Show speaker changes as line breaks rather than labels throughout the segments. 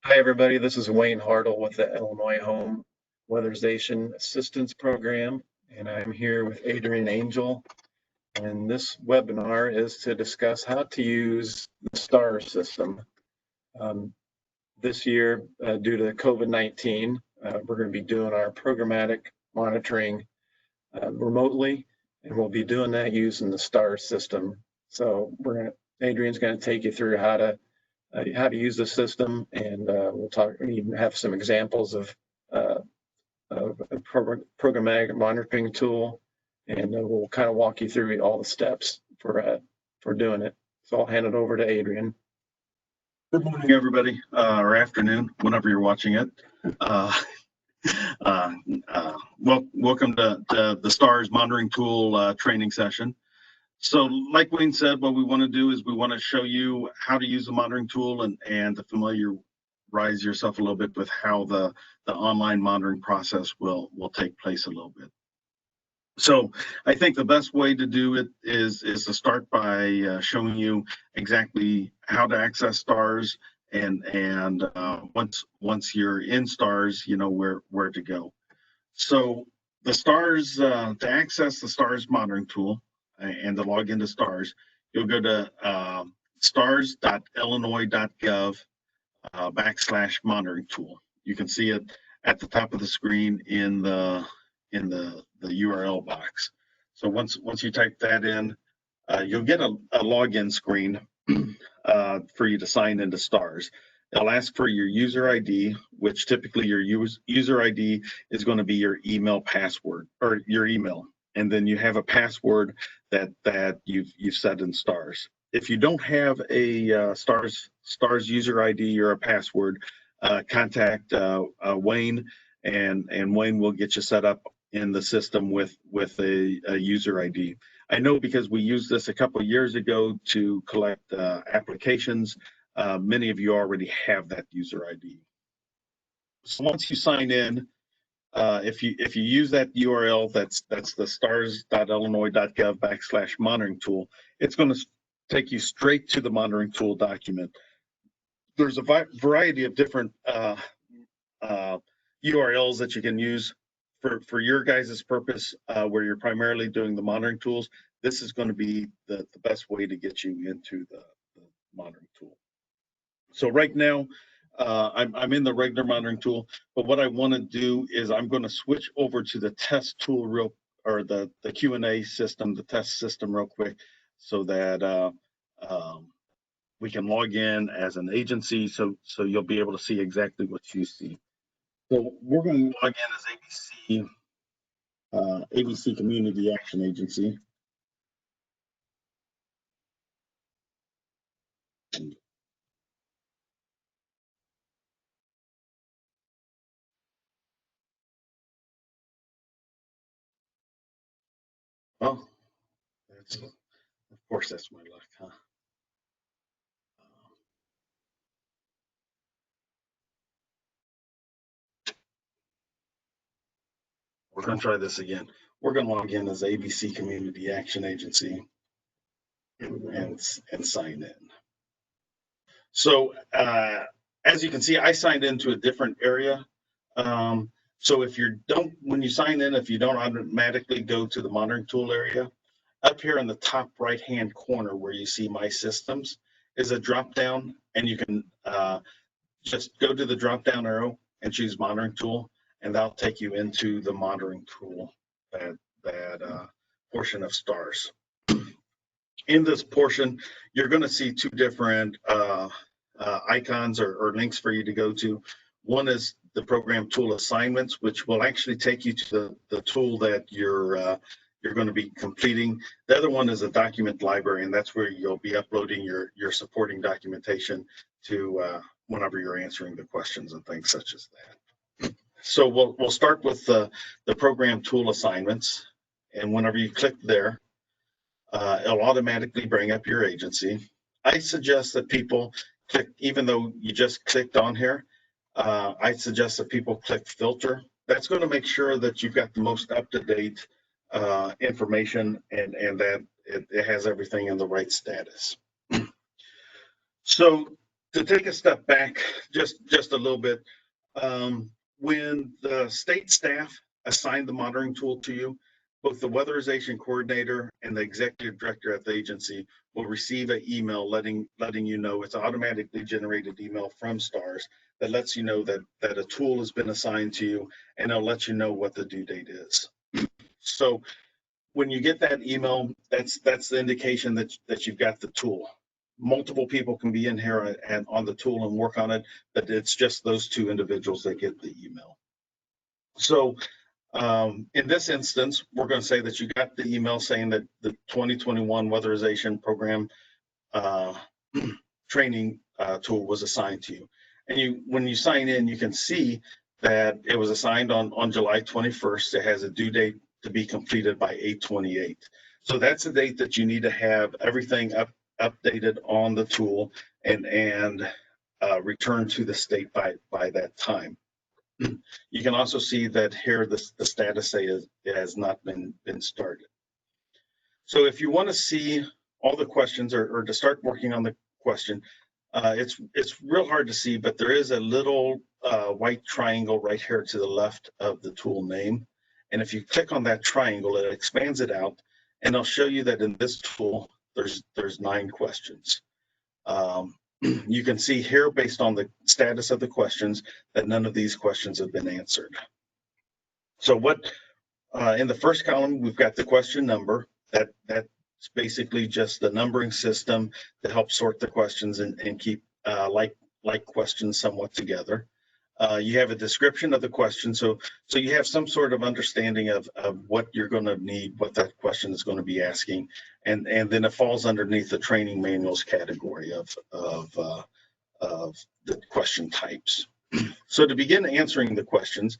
Hi, everybody. This is Wayne Hartle with the Illinois Home Weatherization Assistance Program, and I'm here with Adrian Angel. And this webinar is to discuss how to use the STAR system. This year, due to COVID-19, we're going to be doing our programmatic monitoring remotely, and we'll be doing that using the STAR system. So Adrian's going to take you through how to use the system, and we'll even have some examples of a programmatic monitoring tool, and we'll kind of walk you through all the steps for doing it. So I'll hand it over to Adrian.
Good morning, everybody, or afternoon, whenever you're watching it. Welcome to the STARS monitoring tool training session. So like Wayne said, what we want to do is we want to show you how to use the monitoring tool and to familiarize yourself a little bit with how the online monitoring process will take place a little bit. So I think the best way to do it is to start by showing you exactly how to access STARS, and once you're in STARS, you know where to go. So the STARS, to access the STARS monitoring tool and to log into STARS, you'll go to stars.illinois.gov /monitoring tool. You can see it at the top of the screen in the URL box. So once you type that in, you'll get a login screen for you to sign into STARS. It'll ask for your user ID, which typically your user ID is going to be your email password or your email, and then you have a password that you've set in STARS. If you don't have a STARS user ID or a password, contact Wayne, and Wayne will get you set up in the system with a user ID. I know because we used this a couple of years ago to collect applications. Many of you already have that user ID. So once you sign in, if you use that URL, that's the stars.illinois.gov /monitoring tool, it's going to take you straight to the monitoring tool document. There's a variety of different URLs that you can use for your guys' purpose, where you're primarily doing the monitoring tools. This is going to be the best way to get you into the monitoring tool. So right now, I'm in the regular monitoring tool, but what I want to do is I'm going to switch over to the test tool the Q&A system, the test system real quick, so that we can log in as an agency, so you'll be able to see exactly what you see. So we're going to log in as ABC Community Action Agency. Well, of course that's my luck, huh? We're going to try this again. We're going to log in as ABC Community Action Agency and sign in. So as you can see, I signed into a different area. So when you sign in, if you don't automatically go to the monitoring tool area, up here in the top right-hand corner where you see My Systems is a drop-down, and you can just go to the drop-down arrow and choose Monitoring Tool, and that'll take you into the monitoring tool, that portion of STARS. In this portion, you're going to see two different icons or links for you to go to. One is the program tool assignments, which will actually take you to the tool that you're going to be completing. The other one is a document library, and that's where you'll be uploading your supporting documentation to whenever you're answering the questions and things such as that. So we'll start with the program tool assignments, and whenever you click there, it'll automatically bring up your agency. I suggest that people click, even though you just clicked on here, I suggest that people click filter. That's going to make sure that you've got the most up-to-date information and that it has everything in the right status. So To take a step back just a little bit, when the state staff assigned the monitoring tool to you, both the weatherization coordinator and the executive director at the agency will receive an email letting you know. It's an automatically generated email from STARS that lets you know that a tool has been assigned to you, and it'll let you know what the due date is. So when you get that email, that's the indication that you've got the tool. Multiple people can be in here and on the tool and work on it, but it's just those two individuals that get the email. So in this instance, we're going to say that you got the email saying that the 2021 weatherization program training tool was assigned to you. And when you sign in, you can see that it was assigned on July 21st. It has a due date to be completed by 8/28. So that's the date that you need to have everything updated on the tool and returned to the state by that time. You can also see that here the status say it has not been started. So if you want to see all the questions or to start working on the question, it's real hard to see, but there is a little white triangle right here to the left of the tool name. And if you click on that triangle, it expands it out, and it'll show you that in this tool, there's 9 questions. You can see here, based on the status of the questions, that none of these questions have been answered. So what in the first column, we've got the question number. That's basically just the numbering system to help sort the questions and keep like questions somewhat together. You have a description of the question, so you have some sort of understanding of what you're going to need, what that question is going to be asking, and then it falls underneath the training manuals category of the question types. So to begin answering the questions,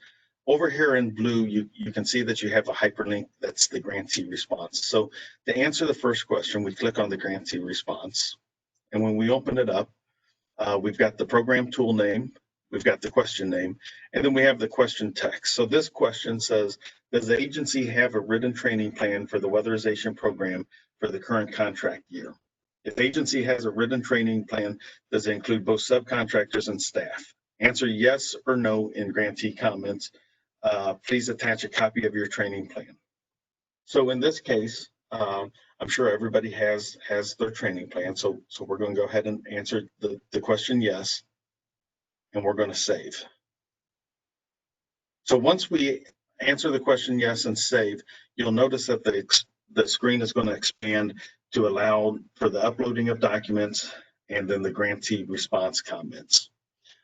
over here in blue, you can see that you have a hyperlink. That's the grantee response. So to answer the first question, we click on the grantee response, and when we open it up, we've got the program tool name, we've got the question name, and then we have the question text. So this question says, does the agency have a written training plan for the weatherization program for the current contract year? If agency has a written training plan, does it include both subcontractors and staff? Answer yes or no in grantee comments. Please attach a copy of your training plan. So in this case, I'm sure everybody has their training plan. So we're going to go ahead and answer the question yes, and we're going to save. So once we answer the question yes and save, you'll notice that the screen is going to expand to allow for the uploading of documents and then the grantee response comments.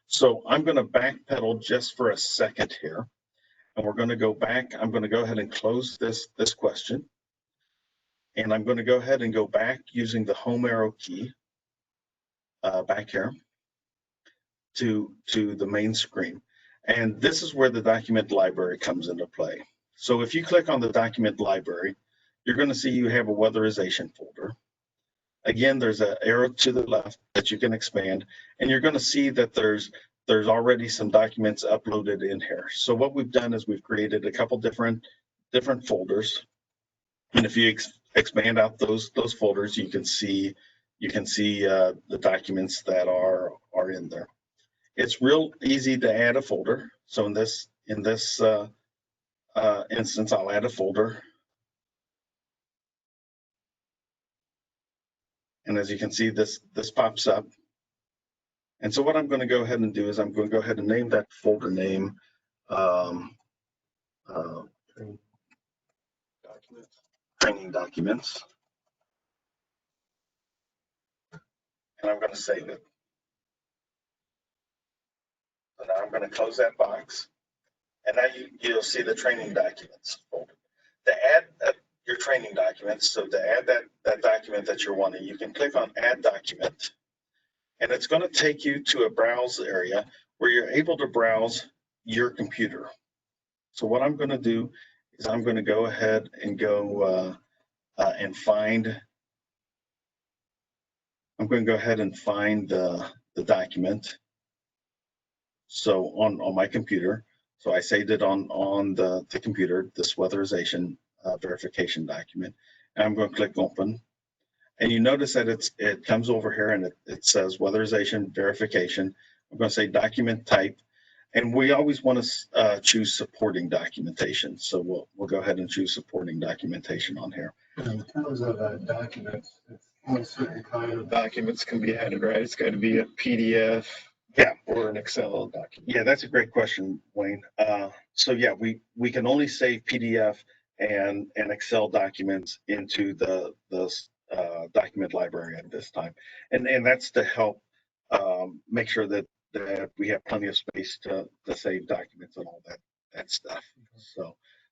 So I'm going to backpedal just for a second here, and we're going to go back. I'm going to go ahead and close this question, and I'm going to go ahead and go back using the home arrow key back here to the main screen. And this is where the document library comes into play. So if you click on the document library, you're going to see you have a weatherization folder. Again, there's an arrow to the left that you can expand, and you're going to see that there's already some documents uploaded in here. So what we've done is we've created a couple different folders, and if you expand out those folders, you can see the documents that are in there. It's real easy to add a folder. So in this instance, I'll add a folder. And as you can see, this pops up. And so what I'm going to go ahead and do is I'm going to go ahead and name that folder name training documents. And I'm going to save it. So now I'm going to close that box. And now you'll see the training documents folder. To add your training documents, so to add that document that you're wanting, you can click on Add Document. And it's going to take you to a browse area where you're able to browse your computer. So what I'm going to do is I'm going to go ahead and go and find. I'm going to go ahead and find the document. So on my computer, so I saved it on the computer, this weatherization verification document. And I'm going to click Open. And you notice that it comes over here and it says weatherization verification. I'm going to say document type. And we always want to choose supporting documentation. So we'll go ahead and choose supporting documentation on here.
In terms of documents, it's only certain kind of documents can be added, right? It's got to be a PDF,
Yeah,
or an Excel document.
Yeah, that's a great question, Wayne. So yeah, we can only save PDF and Excel documents into the document library at this time, and that's to help make sure that we have plenty of space to save documents and all that stuff.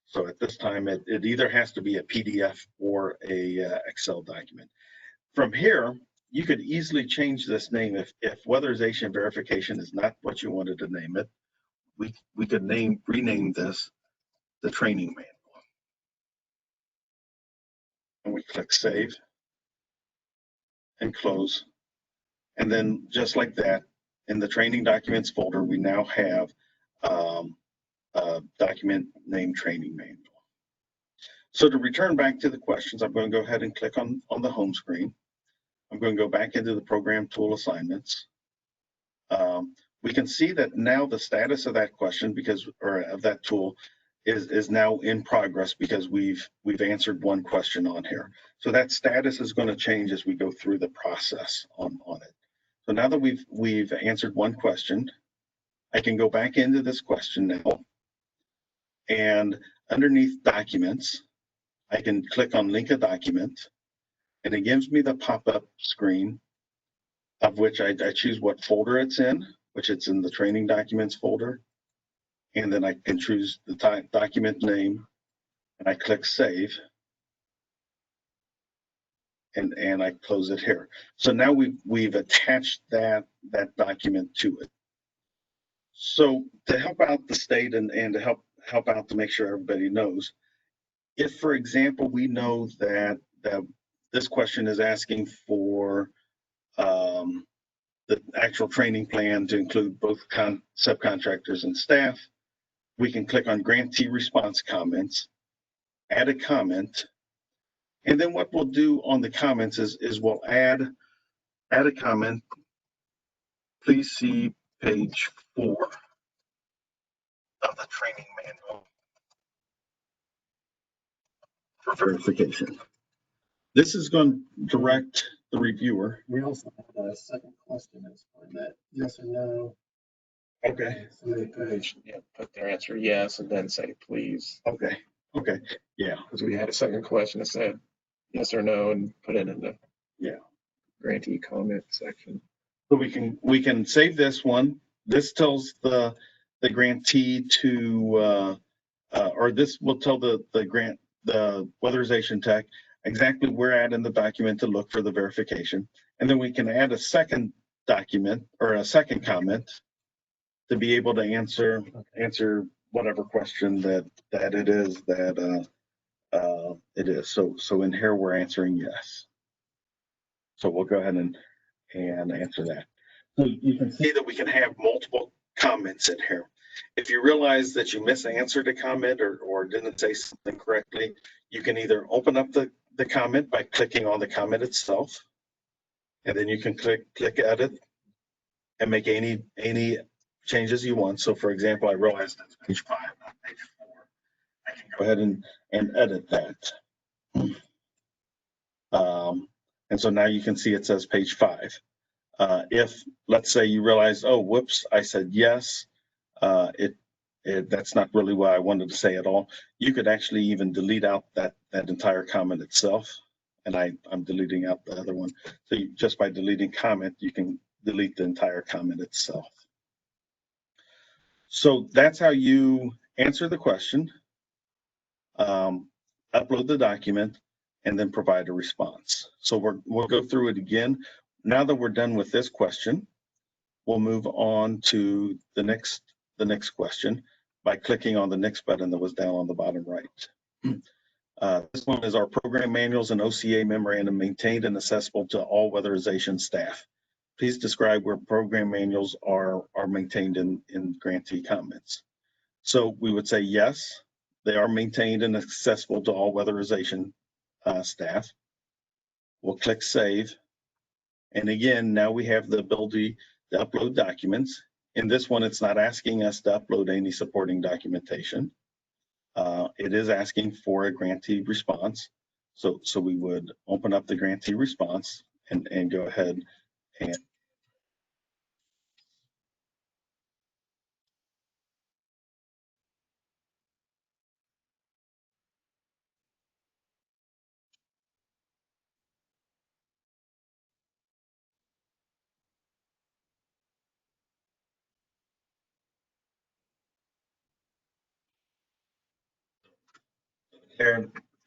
So at this time, it either has to be a PDF or a Excel document. From here, you could easily change this name if weatherization verification is not what you wanted to name it. We could rename this the training manual. And we click save and close. And then just like that, in the training documents folder, we now have a document named training manual. So to return back to the questions, I'm going to go ahead and click on the home screen. I'm going to go back into the program tool assignments. We can see that now the status of that question or of that tool is now in progress because we've answered one question on here. So that status is going to change as we go through the process on it. So now that we've answered one question, I can go back into this question now, and underneath documents, I can click on link a document, and it gives me the pop-up screen of which I choose what folder it's in, which it's in the training documents folder. And then I can choose the document name, and I click save, and I close it here. So now we've attached that document to it. So to help out the state and to help out to make sure everybody knows, if for example we know that this question is asking for the actual training plan to include both subcontractors and staff, we can click on grantee response comments, add a comment, and then what we'll do on the comments is we'll add a comment. Please see page 4 of the training manual for verification. This is going to direct the reviewer.
We also have a second question as for that, yes or no.
Okay.
So they put their answer yes, and then say please.
Okay. Yeah.
Because we had a second question that said yes or no, and put it in the grantee comment section.
So we can save this one. This tells the grantee to or this will tell the weatherization tech exactly where at in the document to look for the verification. And then we can add a second document or a second comment to be able to answer whatever question that it is that it is. So in here we're answering yes. So we'll go ahead and answer that. So you can see that we can have multiple comments in here. If you realize that you misanswered a comment or didn't say something correctly, you can either open up the comment by clicking on the comment itself, and then you can click edit and make any changes you want. So for example, I realized that's page 5, not page 4. I can go ahead and edit that. And so now you can see it says page 5. If let's say you realize, oh, whoops, I said yes, that's not really what I wanted to say at all. You could actually even delete out that entire comment itself. And I'm deleting out the other one. So just by deleting comment, you can delete the entire comment itself. So that's how you answer the question, upload the document, and then provide a response. So we'll go through it again. Now that we're done with this question, we'll move on to the next question by clicking on the next button that was down on the bottom right. This one is our program manuals and OCA memorandum maintained and accessible to all weatherization staff. Please describe where program manuals are maintained in grantee comments. So we would say yes, they are maintained and accessible to all weatherization staff. We'll click Save. And again, now we have the ability to upload documents. In this one, it's not asking us to upload any supporting documentation. It is asking for a grantee response. So we would open up the grantee response and go ahead and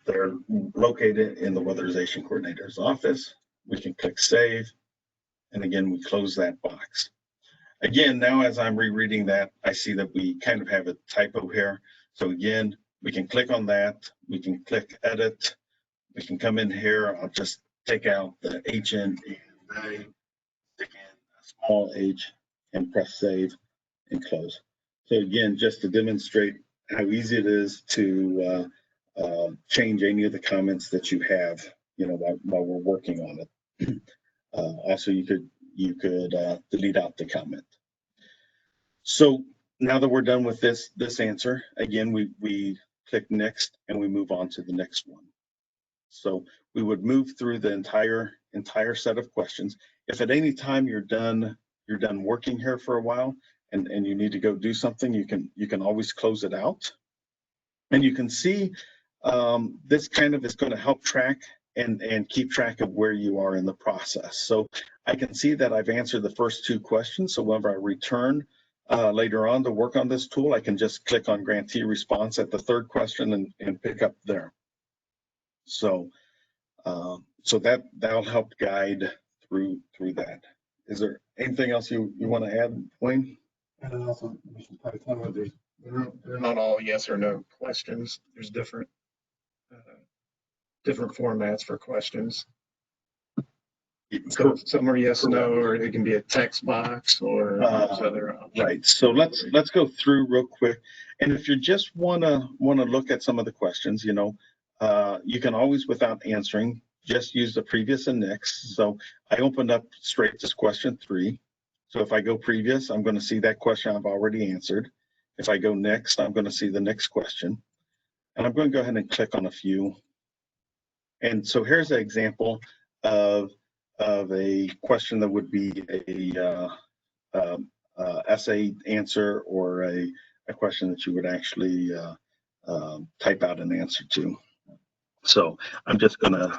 they're located in the weatherization coordinator's office. We can click Save. And again, we close that box. Again, now as I'm rereading that, I see that we kind of have a typo here. So again, we can click on that. We can click Edit. We can come in here. I'll just take out the HN, stick in a small h, and press Save and close. So again, just to demonstrate how easy it is to change any of the comments that you have, while we're working on it. Also, you could delete out the comment. So now that we're done with this answer, again, we click Next and we move on to the next one. So we would move through the entire set of questions. If at any time you're done working here for a while and you need to go do something, you can always close it out. And you can see this kind of is going to help track and keep track of where you are in the process. So I can see that I've answered the first two questions. So whenever I return later on to work on this tool, I can just click on grantee response at the third question and pick up there. So that'll help guide through that. Is there anything else you want to add, Wayne?
And also, we should probably tell them they're not all yes or no questions. There's different formats for questions. So some are yes, no, or it can be a text box or other options.
Right. So let's go through real quick. And if you just wanna look at some of the questions, you can always, without answering, just use the previous and next. So I opened up straight to question 3. So if I go previous, I'm going to see that question I've already answered. If I go next, I'm going to see the next question. And I'm going to go ahead and click on a few. And so here's an example of a question that would be a essay answer or a question that you would actually type out an answer to. So I'm just gonna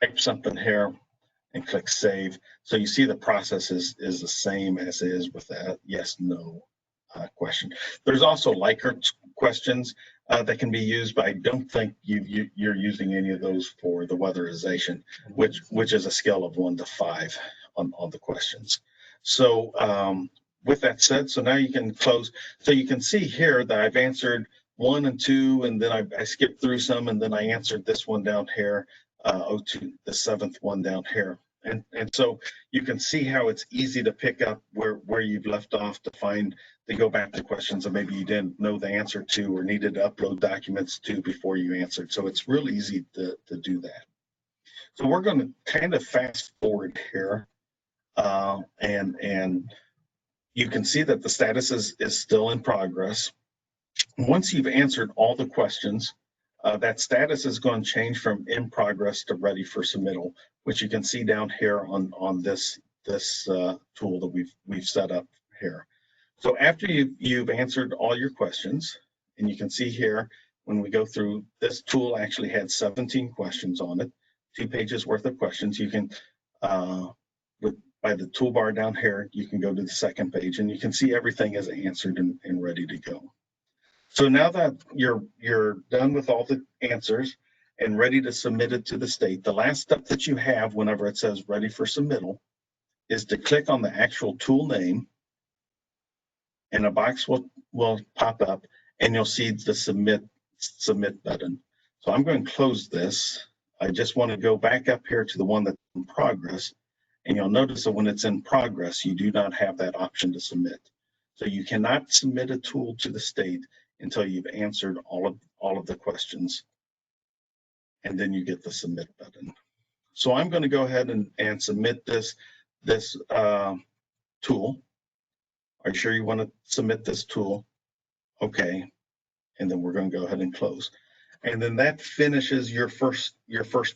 type something here and click Save. So you see the process is the same as is with that yes, no question. There's also Likert questions that can be used, but I don't think you're using any of those for the weatherization, which is a scale of 1 to 5 on the questions. So with that said, so now you can close. So you can see here that I've answered 1 and 2, and then I skipped through some, and then I answered this one down here, to the 7th one down here. And so you can see how it's easy to pick up where you've left off to go back to questions that maybe you didn't know the answer to or needed to upload documents to before you answered. So it's real easy to do that. So we're going to kind of fast forward here, and you can see that the status is still in progress. Once you've answered all the questions, that status is going to change from in progress to ready for submittal, which you can see down here on this tool that we've set up here. So after you've answered all your questions, and you can see here when we go through, this tool actually had 17 questions on it, 2 pages worth of questions. You can by the toolbar down here, you can go to the second page and you can see everything is answered and ready to go. So now that you're done with all the answers and ready to submit it to the state, the last step that you have whenever it says ready for submittal is to click on the actual tool name, and a box will pop up and you'll see the submit button. So I'm going to close this. I just want to go back up here to the one that's in progress, and you'll notice that when it's in progress, you do not have that option to submit. So you cannot submit a tool to the state until you've answered all of the questions and then you get the submit button. So I'm going to go ahead and submit this tool. Are you sure you want to submit this tool? Okay. And then we're going to go ahead and close. And then that finishes your first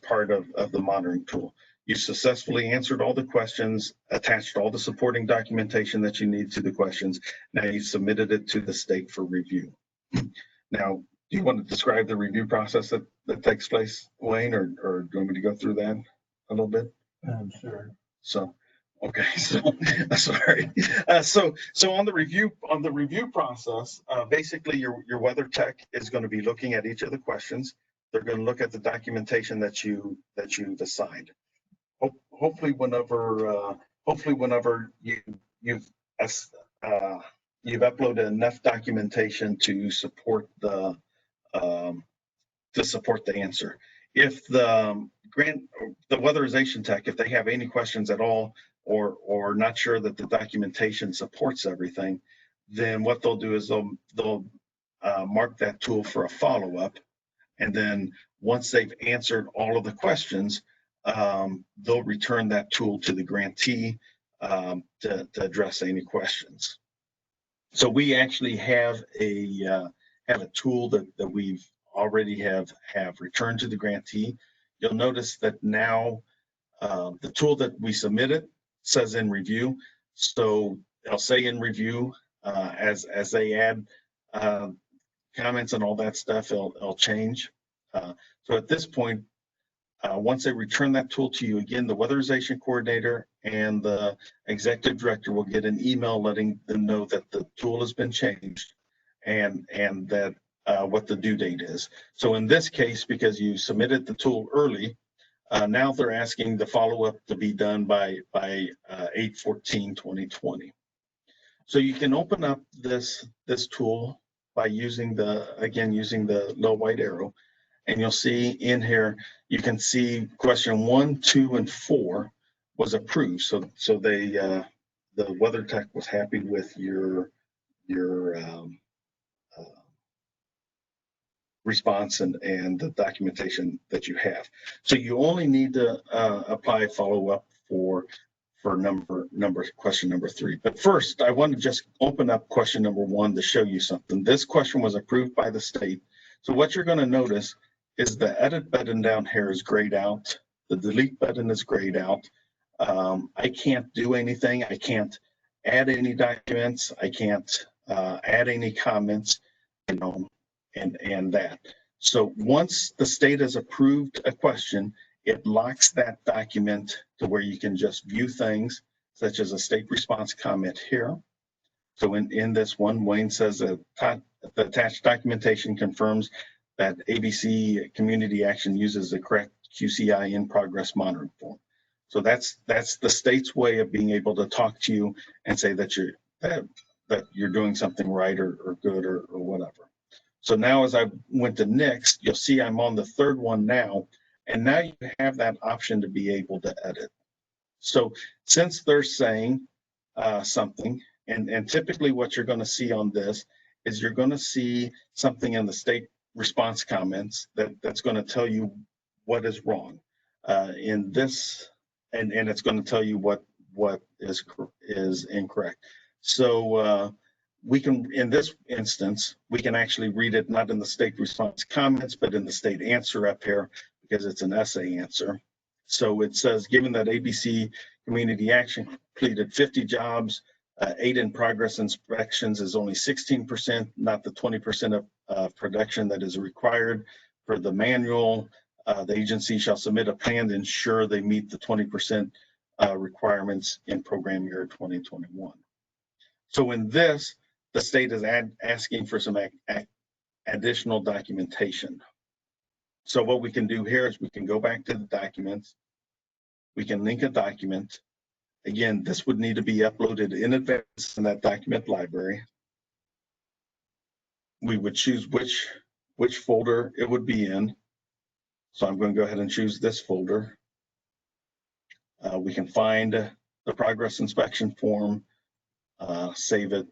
part of the monitoring tool. You successfully answered all the questions, attached all the supporting documentation that you need to the questions. Now you submitted it to the state for review. Now, do you want to describe the review process that takes place, Wayne, or do you want me to go through that a little bit?
Sure.
So, okay, so sorry. So on the review process, basically your weather tech is going to be looking at each of the questions. They're going to look at the documentation that you've assigned. Hopefully, whenever you've uploaded enough documentation to support the answer. If the weatherization tech, if they have any questions at all, or not sure that the documentation supports everything, then what they'll do is they'll mark that tool for a follow-up, and then once they've answered all of the questions, they'll return that tool to the grantee to address any questions. So we actually have a tool that we've already have returned to the grantee. You'll notice that now the tool that we submitted says in review. So they'll say in review as they add comments and all that stuff, it'll change. So at this point, once they return that tool to you, again, the weatherization coordinator and the executive director will get an email letting them know that the tool has been changed and that what the due date is. So in this case, because you submitted the tool early, now they're asking the follow-up to be done by 8/14/2020. So you can open up this tool by using the little white arrow, and you'll see in here, you can see question 1, 2, and 4 was approved. So the weather tech was happy with your response and the documentation that you have. So you only need to apply follow-up for question number 3. But first, I want to just open up question number 1 to show you something. This question was approved by the state. So what you're going to notice is the edit button down here is grayed out. The delete button is grayed out. I can't do anything. I can't add any documents. I can't add any comments, and that. So once the state has approved a question, it locks that document to where you can just view things, such as a state response comment here. So in this one, Wayne says that the attached documentation confirms that ABC Community Action uses the correct QCI in progress monitoring form. So that's the state's way of being able to talk to you and say that you're doing something right or good or whatever. So now as I went to next, you'll see I'm on the 3rd one now, and now you have that option to be able to edit. So since they're saying something, and typically what you're going to see on this is you're going to see something in the state response comments that's going to tell you what is wrong in this, and it's going to tell you what is incorrect. So we can, in this instance, we can actually read it not in the state response comments, but in the state answer up here, because it's an essay answer. So it says, given that ABC Community Action completed 50 jobs, 8 in progress inspections is only 16%, not the 20% of production that is required for the manual. The agency shall submit a plan to ensure they meet the 20% requirements in program year 2021. So in this, the state is asking for some additional documentation. So what we can do here is we can go back to the documents. We can link a document. Again, this would need to be uploaded in advance in that document library. We would choose which folder it would be in. So I'm going to go ahead and choose this folder. We can find the progress inspection form, save it.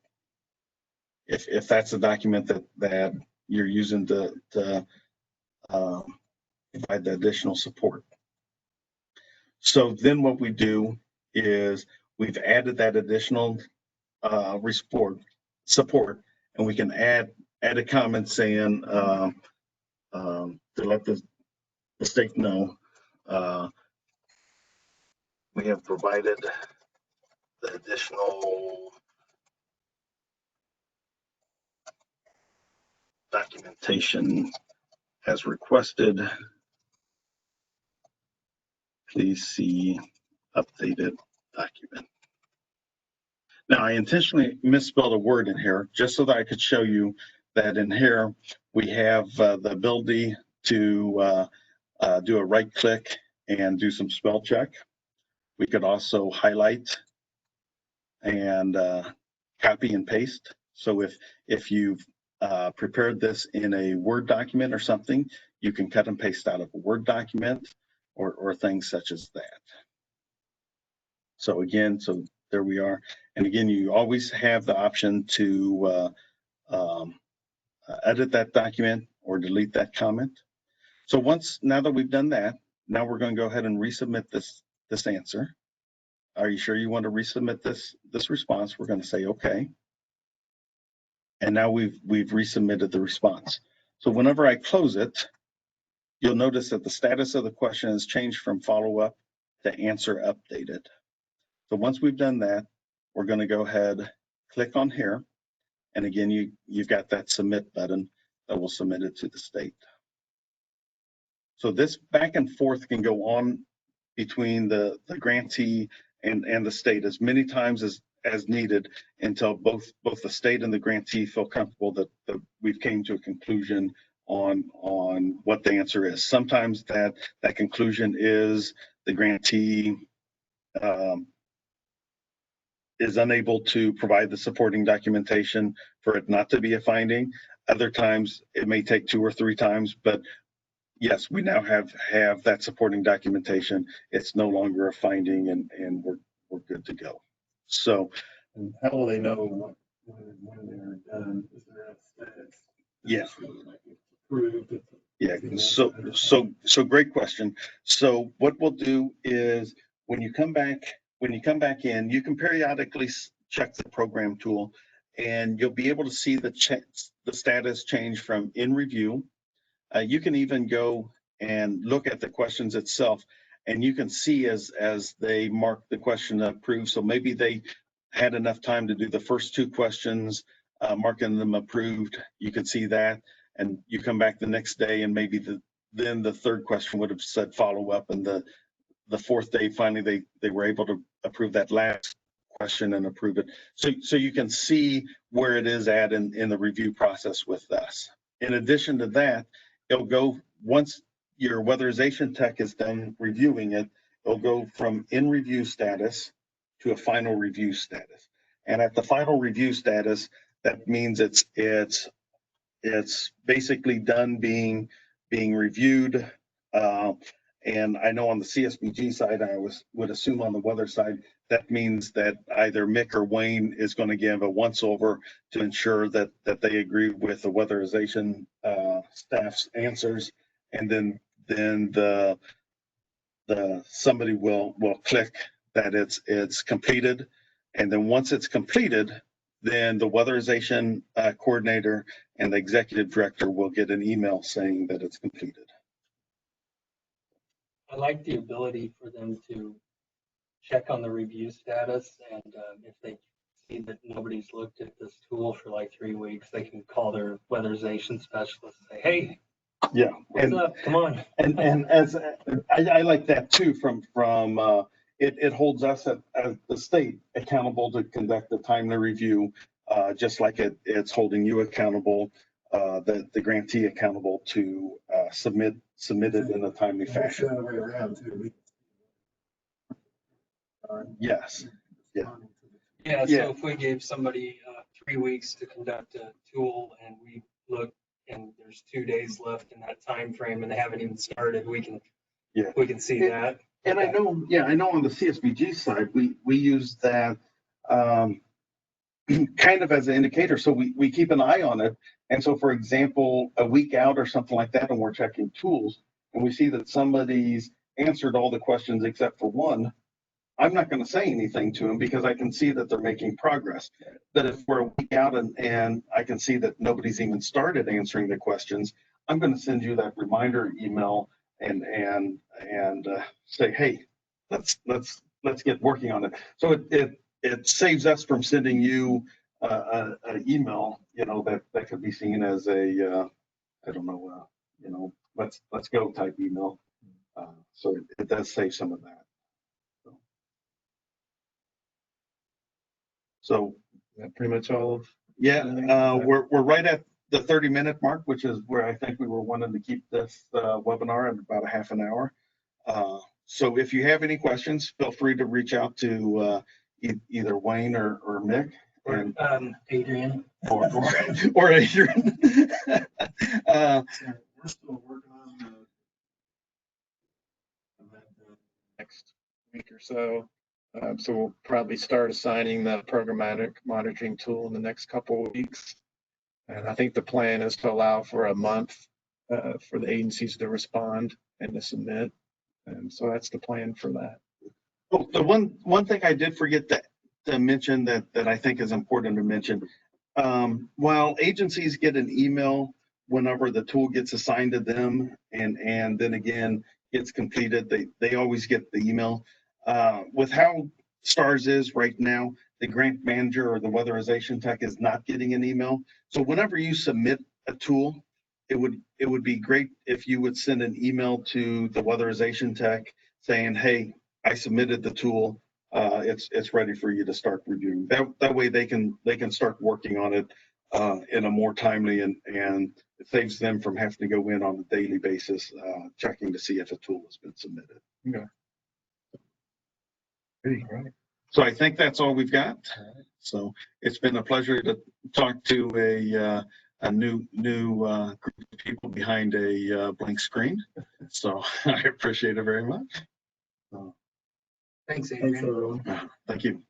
If that's a document that you're using to provide the additional support. So then what we do is we've added that additional support, and we can add a comment saying to let the state know we have provided the additional documentation as requested. Please see updated document. Now, I intentionally misspelled a word in here just so that I could show you that in here we have the ability to do a right click and do some spell check. We could also highlight and copy and paste. So if you've prepared this in a Word document or something, you can cut and paste out of a Word document or things such as that. So again, so there we are. And again, you always have the option to edit that document or delete that comment. So now that we've done that, now we're going to go ahead and resubmit this answer. Are you sure you want to resubmit this response? We're going to say okay. And now we've resubmitted the response. So whenever I close it, you'll notice that the status of the question has changed from follow-up to answer updated. So once we've done that, we're going to go ahead, click on here. And again, you've got that submit button that will submit it to the state. So this back and forth can go on between the grantee and the state as many times as needed until both the state and the grantee feel comfortable that we've came to a conclusion on what the answer is. Sometimes that conclusion is the grantee is unable to provide the supporting documentation for it not to be a finding. Other times it may take 2 or 3 times, but yes, we now have that supporting documentation. It's no longer a finding, and we're good to go. So,
and how will they know when they're done? Is there a status?
Yeah.
Approved?
Yeah. So great question. So what we'll do is when you come back in, you can periodically check the program tool, and you'll be able to see the status change from in review. You can even go and look at the questions itself, and you can see as they mark the question approved. So maybe they had enough time to do the first 2 questions, marking them approved. You can see that, and you come back the next day, and maybe then the 3rd question would have said follow up, and the 4th day finally they were able to approve that last question and approve it. So you can see where it is at in the review process with us. In addition to that, it'll go, once your weatherization tech is done reviewing it, it'll go from in review status to a final review status. And at the final review status, that means it's basically done being reviewed. And I know on the CSBG side, I would assume on the weather side, that means that either Mick or Wayne is going to give a once over to ensure that they agree with the weatherization staff's answers, and then the somebody will click that it's completed, and then once it's completed, then the weatherization coordinator and the executive director will get an email saying that it's completed.
I like the ability for them to check on the review status, and if they see that nobody's looked at this tool for like 3 weeks, they can call their weatherization specialist and say, "Hey,
yeah,
what's up? Come on."
And as I like that too, from it holds us as the state accountable to conduct a timely review, just like it's holding you accountable, the grantee accountable to submit it in a timely fashion.
The other way around too.
Yes. Yeah.
Yeah.
Yeah.
So if we gave somebody 3 weeks to conduct a tool, and we look, and there's 2 days left in that time frame, and they haven't even started, we can see that.
And I know on the CSBG side, we use that kind of as an indicator. So we keep an eye on it. And so, for example, a week out or something like that, and we're checking tools, and we see that somebody's answered all the questions except for one, I'm not going to say anything to them because I can see that they're making progress. But if we're a week out and I can see that nobody's even started answering the questions, I'm going to send you that reminder email and say, hey, let's get working on it. So it saves us from sending you an email, that could be seen as a I don't know, let's go type email. So it does save some of that. So
That pretty much all of.
yeah, we're right at the 30-minute mark, which is where I think we were wanting to keep this webinar at about a half an hour. So if you have any questions, feel free to reach out to either Wayne or Mick.
Or Adrian.
Or Adrian.
We're still working on the next week or so. So we'll probably start assigning the programmatic monitoring tool in the next couple of weeks. And I think the plan is to allow for a month for the agencies to respond and to submit. And so that's the plan for that.
Oh, the one thing I did forget to mention that I think is important to mention, while agencies get an email whenever the tool gets assigned to them and then again gets completed, they always get the email. With how STARS is right now, the grant manager or the weatherization tech is not getting an email. So whenever you submit a tool, it would be great if you would send an email to the weatherization tech saying, hey, I submitted the tool. It's ready for you to start reviewing. That way they can start working on it in a more timely and it saves them from having to go in on a daily basis checking to see if a tool has been submitted.
Okay. Right.
So I think that's all we've got. So it's been a pleasure to talk to a new group of people behind a blank screen. So I appreciate it very much.
Thanks, Adrian.
Thank you.